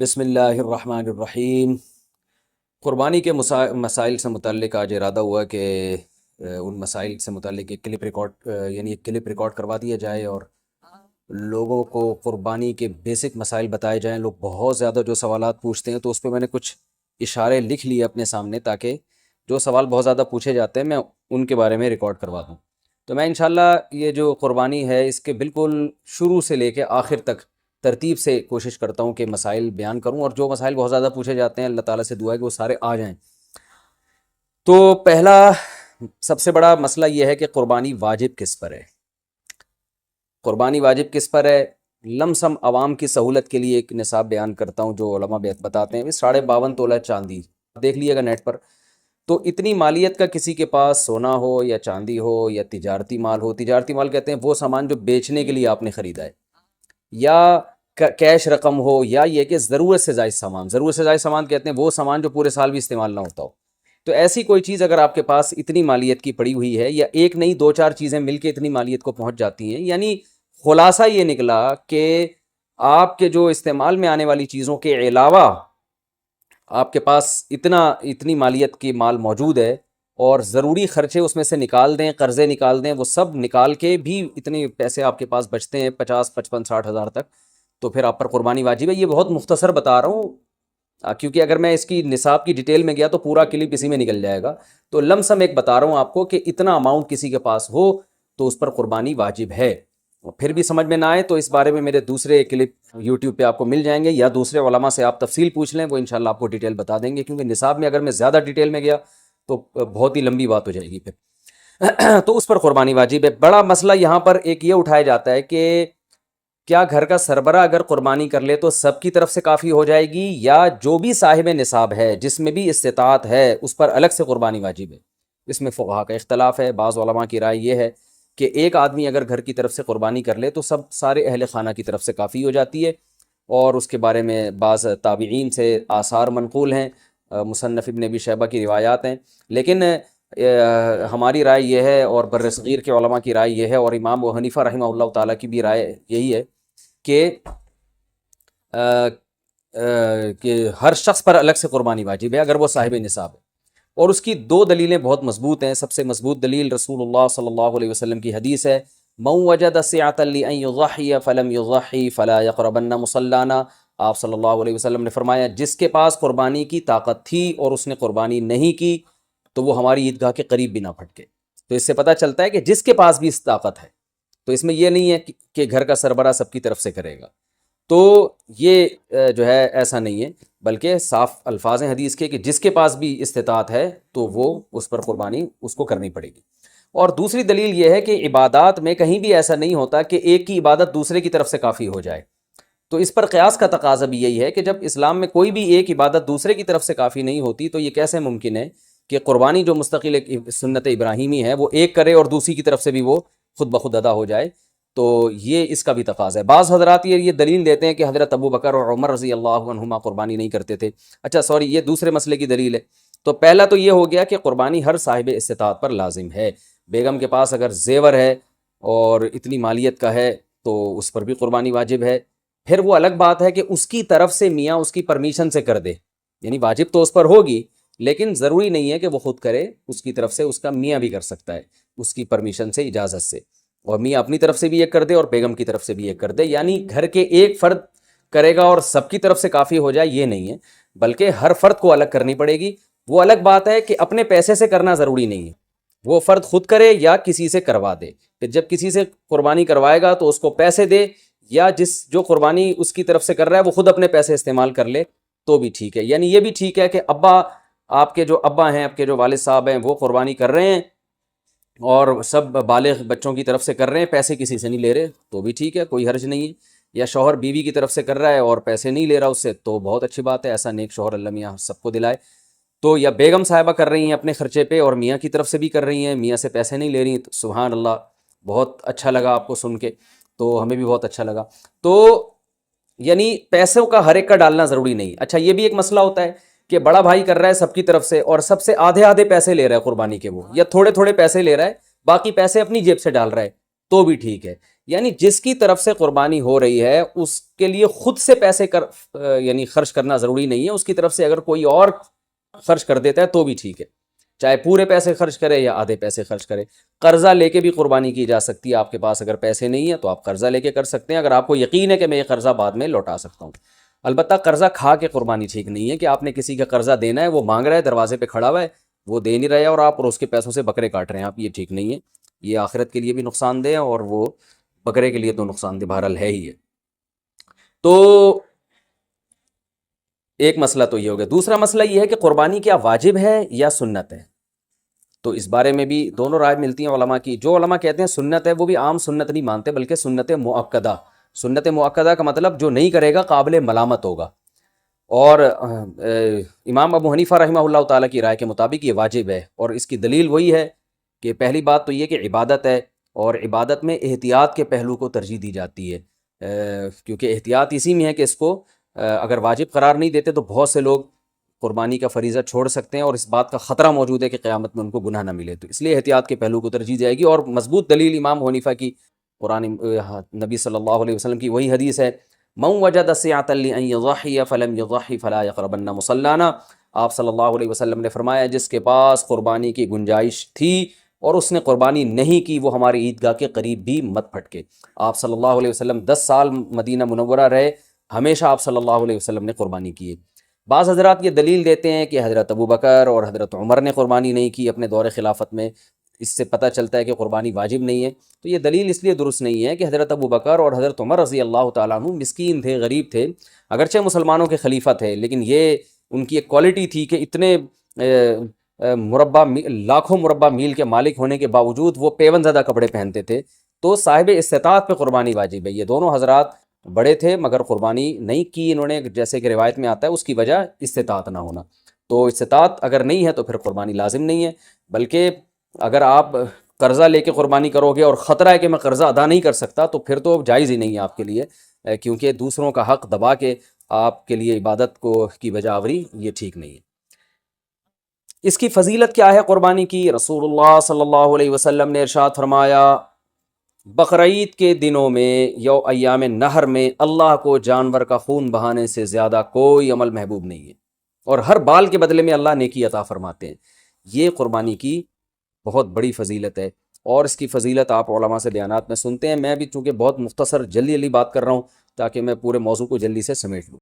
بسم اللہ الرحمن الرحیم۔ قربانی کے مسائل سے متعلق آج ارادہ ہوا کہ ان مسائل سے متعلق ایک کلپ ریکارڈ کروا دیا جائے اور لوگوں کو قربانی کے بیسک مسائل بتائے جائیں۔ لوگ بہت زیادہ جو سوالات پوچھتے ہیں تو اس پہ میں نے کچھ اشارے لکھ لیے اپنے سامنے تاکہ جو سوال بہت زیادہ پوچھے جاتے ہیں میں ان کے بارے میں ریکارڈ کروا دوں۔ تو میں انشاءاللہ یہ جو قربانی ہے اس کے بالکل شروع سے لے کے آخر تک ترتیب سے کوشش کرتا ہوں کہ مسائل بیان کروں، اور جو مسائل بہت زیادہ پوچھے جاتے ہیں اللہ تعالیٰ سے دعا ہے کہ وہ سارے آ جائیں۔ تو پہلا سب سے بڑا مسئلہ یہ ہے کہ قربانی واجب کس پر ہے۔ قربانی واجب کس پر ہے؟ لم سم عوام کی سہولت کے لیے ایک نصاب بیان کرتا ہوں جو علماء بتاتے ہیں 52.5 تولہ چاندی، دیکھ لیے گا نیٹ پر۔ تو اتنی مالیت کا کسی کے پاس سونا ہو یا چاندی ہو یا تجارتی مال ہو، تجارتی مال کہتے ہیں وہ سامان جو بیچنے کے لیے آپ نے خریدا ہے، یا کیش رقم ہو، یا یہ کہ ضرورت سے زائد سامان، ضرورت سے زائد سامان کہتے ہیں وہ سامان جو پورے سال بھی استعمال نہ ہوتا ہو۔ تو ایسی کوئی چیز اگر آپ کے پاس اتنی مالیت کی پڑی ہوئی ہے، یا ایک نہیں 2-4 چیزیں مل کے اتنی مالیت کو پہنچ جاتی ہیں، یعنی خلاصہ یہ نکلا کہ آپ کے جو استعمال میں آنے والی چیزوں کے علاوہ آپ کے پاس اتنی مالیت کی مال موجود ہے، اور ضروری خرچے اس میں سے نکال دیں، قرضے نکال دیں، وہ سب نکال کے بھی اتنے پیسے آپ کے پاس بچتے ہیں 50 55 60 ہزار تک، تو پھر آپ پر قربانی واجب ہے۔ یہ بہت مختصر بتا رہا ہوں کیونکہ اگر میں اس کی نصاب کی ڈیٹیل میں گیا تو پورا کلپ اسی میں نکل جائے گا۔ تو لم سم ایک بتا رہا ہوں آپ کو کہ اتنا اماؤنٹ کسی کے پاس ہو تو اس پر قربانی واجب ہے۔ پھر بھی سمجھ میں نہ آئے تو اس بارے میں میرے دوسرے کلپ یوٹیوب پہ آپ کو مل جائیں گے، یا دوسرے علماء سے آپ تفصیل پوچھ لیں، وہ انشاءاللہ آپ کو ڈیٹیل بتا دیں گے، کیونکہ نصاب میں اگر میں زیادہ ڈیٹیل میں گیا تو بہت ہی لمبی بات ہو جائے گی پھر۔ تو اس پر قربانی واجب ہے۔ بڑا مسئلہ یہاں پر ایک یہ اٹھایا جاتا ہے کہ کیا گھر کا سربراہ اگر قربانی کر لے تو سب کی طرف سے کافی ہو جائے گی، یا جو بھی صاحب نصاب ہے جس میں بھی استطاعت ہے اس پر الگ سے قربانی واجب ہے؟ اس میں فقہا کا اختلاف ہے۔ بعض علماء کی رائے یہ ہے کہ ایک آدمی اگر گھر کی طرف سے قربانی کر لے تو سارے اہل خانہ کی طرف سے کافی ہو جاتی ہے، اور اس کے بارے میں بعض تابعین سے آثار منقول ہیں، مصنف ابن ابی شیبہ کی روایات ہیں، لیکن ہماری رائے یہ ہے، اور بر صغیر کے علماء کی رائے یہ ہے، اور امام ابو حنیفہ رحمہ اللہ تعالیٰ کی بھی رائے یہی ہے کہ ہر شخص پر الگ سے قربانی واجب ہے اگر وہ صاحب نصاب ہے۔ اور اس کی 2 دلیلیں بہت مضبوط ہیں۔ سب سے مضبوط دلیل رسول اللہ صلی اللہ علیہ وسلم کی حدیث ہے، من وجد سعة لأن يضحي فلم يضحي فلا يقربن مصلانا۔ آپ صلی اللہ علیہ وسلم نے فرمایا جس کے پاس قربانی کی طاقت تھی اور اس نے قربانی نہیں کی تو وہ ہماری عیدگاہ کے قریب بھی نہ پھٹکے۔ تو اس سے پتہ چلتا ہے کہ جس کے پاس بھی اس طاقت ہے، تو اس میں یہ نہیں ہے کہ گھر کا سربراہ سب کی طرف سے کرے گا، تو یہ جو ہے ایسا نہیں ہے، بلکہ صاف الفاظ ہیں حدیث کے کہ جس کے پاس بھی استطاعت ہے تو وہ اس پر قربانی اس کو کرنی پڑے گی۔ اور دوسری دلیل یہ ہے کہ عبادات میں کہیں بھی ایسا نہیں ہوتا کہ ایک کی عبادت دوسرے کی طرف سے کافی ہو جائے، تو اس پر قیاس کا تقاضا بھی یہی ہے کہ جب اسلام میں کوئی بھی ایک عبادت دوسرے کی طرف سے کافی نہیں ہوتی تو یہ کیسے ممکن ہے کہ قربانی جو مستقل ایک سنت ابراہیمی ہے وہ ایک کرے اور دوسری کی طرف سے بھی وہ خود بخود ادا ہو جائے؟ تو یہ اس کا بھی تقاضا ہے۔ بعض حضرات یہ دلیل دیتے ہیں کہ حضرت ابو بکر اور عمر رضی اللہ عنہما قربانی نہیں کرتے تھے۔ اچھا سوری، یہ دوسرے مسئلے کی دلیل ہے۔ تو پہلا تو یہ ہو گیا کہ قربانی ہر صاحب استطاعت پر لازم ہے۔ بیگم کے پاس اگر زیور ہے اور اتنی مالیت کا ہے تو اس پر بھی قربانی واجب ہے۔ پھر وہ الگ بات ہے کہ اس کی طرف سے میاں اس کی پرمیشن سے کر دے، یعنی واجب تو اس پر ہوگی لیکن ضروری نہیں ہے کہ وہ خود کرے، اس کی طرف سے اس کا میاں بھی کر سکتا ہے اس کی پرمیشن سے، اجازت سے، اور میاں اپنی طرف سے بھی ایک کر دے اور بیگم کی طرف سے بھی ایک کر دے۔ یعنی گھر کے ایک فرد کرے گا اور سب کی طرف سے کافی ہو جائے یہ نہیں ہے، بلکہ ہر فرد کو الگ کرنی پڑے گی۔ وہ الگ بات ہے کہ اپنے پیسے سے کرنا ضروری نہیں ہے، وہ فرد خود کرے یا کسی سے کروا دے۔ پھر جب کسی سے قربانی کروائے گا تو اس کو پیسے دے، یا جو قربانی اس کی طرف سے کر رہا ہے وہ خود اپنے پیسے استعمال کر لے تو بھی ٹھیک ہے۔ یعنی یہ بھی ٹھیک ہے کہ آپ کے جو ابا ہیں، آپ کے جو والد صاحب ہیں وہ قربانی کر رہے ہیں اور سب بالغ بچوں کی طرف سے کر رہے ہیں، پیسے کسی سے نہیں لے رہے تو بھی ٹھیک ہے، کوئی حرج نہیں ہے۔ یا شوہر بیوی کی طرف سے کر رہا ہے اور پیسے نہیں لے رہا اس سے تو بہت اچھی بات ہے، ایسا نیک شوہر اللہ میاں سب کو دلائے۔ تو یا بیگم صاحبہ کر رہی ہیں اپنے خرچے پہ اور میاں کی طرف سے بھی کر رہی ہیں، میاں سے پیسے نہیں لے رہی، تو سبحان اللہ، بہت اچھا لگا آپ کو سن کے، تو ہمیں بھی بہت اچھا لگا۔ تو یعنی پیسوں کا ہر ایک کا ڈالنا ضروری نہیں۔ اچھا یہ بھی ایک مسئلہ ہوتا ہے کہ بڑا بھائی کر رہا ہے سب کی طرف سے اور سب سے آدھے پیسے لے رہا ہے قربانی کے، وہ یا تھوڑے پیسے لے رہا ہے، باقی پیسے اپنی جیب سے ڈال رہا ہے تو بھی ٹھیک ہے۔ یعنی جس کی طرف سے قربانی ہو رہی ہے اس کے لیے خود سے پیسے یعنی خرچ کرنا ضروری نہیں ہے، اس کی طرف سے اگر کوئی اور خرچ کر دیتا ہے تو بھی ٹھیک ہے، چاہے پورے پیسے خرچ کرے یا آدھے پیسے خرچ کرے۔ قرضہ لے کے بھی قربانی کی جا سکتی ہے، آپ کے پاس اگر پیسے نہیں ہیں تو آپ قرضہ لے کے کر سکتے ہیں، اگر آپ کو یقین ہے کہ میں یہ قرضہ بعد میں لوٹا سکتا ہوں۔ البتہ قرضہ کھا کے قربانی ٹھیک نہیں ہے، کہ آپ نے کسی کا قرضہ دینا ہے، وہ مانگ رہا ہے، دروازے پہ کھڑا ہوا ہے، وہ دے نہیں رہے اور آپ اور اس کے پیسوں سے بکرے کاٹ رہے ہیں آپ، یہ ٹھیک نہیں ہے، یہ آخرت کے لیے بھی نقصان دہ ہے اور وہ بکرے کے لیے تو نقصان دہ بہرحال ہے ہی ہے۔ تو ایک مسئلہ تو یہ ہو گیا۔ دوسرا مسئلہ یہ ہے کہ قربانی کیا واجب ہے یا سنت ہے؟ تو اس بارے میں بھی دونوں رائے ملتی ہیں علماء کی۔ جو علماء کہتے ہیں سنت ہے وہ بھی عام سنت نہیں مانتے، بلکہ سنت مؤکدہ۔ سنت مؤکدہ کا مطلب جو نہیں کرے گا قابل ملامت ہوگا، اور امام ابو حنیفہ رحمہ اللہ تعالیٰ کی رائے کے مطابق یہ واجب ہے، اور اس کی دلیل وہی ہے کہ پہلی بات تو یہ کہ عبادت ہے، اور عبادت میں احتیاط کے پہلو کو ترجیح دی جاتی ہے، کیونکہ احتیاط اسی میں ہے کہ اس کو اگر واجب قرار نہیں دیتے تو بہت سے لوگ قربانی کا فریضہ چھوڑ سکتے ہیں، اور اس بات کا خطرہ موجود ہے کہ قیامت میں ان کو گناہ نہ ملے، تو اس لیے احتیاط کے پہلو کو ترجیح جائے گی۔ اور مضبوط دلیل امام ابو حنیفہ کی قرآن نبی صلی اللہ علیہ وسلم کی وہی حدیث ہے، من وجد سعۃ لأن یضحی فلم یضحی فلا یقربن مصلانا۔ آپ صلی اللہ علیہ وسلم نے فرمایا جس کے پاس قربانی کی گنجائش تھی اور اس نے قربانی نہیں کی وہ ہماری عیدگاہ کے قریب بھی مت پھٹکے۔ آپ صلی اللہ علیہ وسلم 10 سال مدینہ منورہ رہے، ہمیشہ آپ صلی اللہ علیہ وسلم نے قربانی کی ہے۔ بعض حضرات یہ دلیل دیتے ہیں کہ حضرت ابو بکر اور حضرت عمر نے قربانی نہیں کی اپنے دور خلافت میں، اس سے پتہ چلتا ہے کہ قربانی واجب نہیں ہے۔ تو یہ دلیل اس لیے درست نہیں ہے کہ حضرت ابو بکر اور حضرت عمر رضی اللہ تعالیٰ عنہ مسکین تھے، غریب تھے، اگرچہ مسلمانوں کے خلیفہ تھے، لیکن یہ ان کی ایک کوالٹی تھی کہ اتنے لاکھوں مربع میل کے مالک ہونے کے باوجود وہ پیون زدہ کپڑے پہنتے تھے، تو صاحب استطاعت پہ قربانی واجب ہے۔ یہ دونوں حضرات بڑے تھے مگر قربانی نہیں کی انہوں نے، جیسے کہ روایت میں آتا ہے اس کی وجہ استطاعت نہ ہونا۔ تو استطاعت اگر نہیں ہے تو پھر قربانی لازم نہیں ہے، بلکہ اگر آپ قرضہ لے کے قربانی کرو گے اور خطرہ ہے کہ میں قرضہ ادا نہیں کر سکتا تو پھر تو جائز ہی نہیں ہے آپ کے لیے، کیونکہ دوسروں کا حق دبا کے آپ کے لیے عبادت کی وجہ آوری یہ ٹھیک نہیں ہے۔ اس کی فضیلت کیا ہے قربانی کی؟ رسول اللہ صلی اللہ علیہ وسلم نے ارشاد فرمایا بقرعید کے دنوں میں یا ایام نہر میں اللہ کو جانور کا خون بہانے سے زیادہ کوئی عمل محبوب نہیں ہے، اور ہر بال کے بدلے میں اللہ نیکی عطا فرماتے ہیں۔ یہ قربانی کی بہت بڑی فضیلت ہے، اور اس کی فضیلت آپ علماء سے بیانات میں سنتے ہیں۔ میں بھی چونکہ بہت مختصر جلدی بات کر رہا ہوں تاکہ میں پورے موضوع کو جلدی سے سمیٹ لوں۔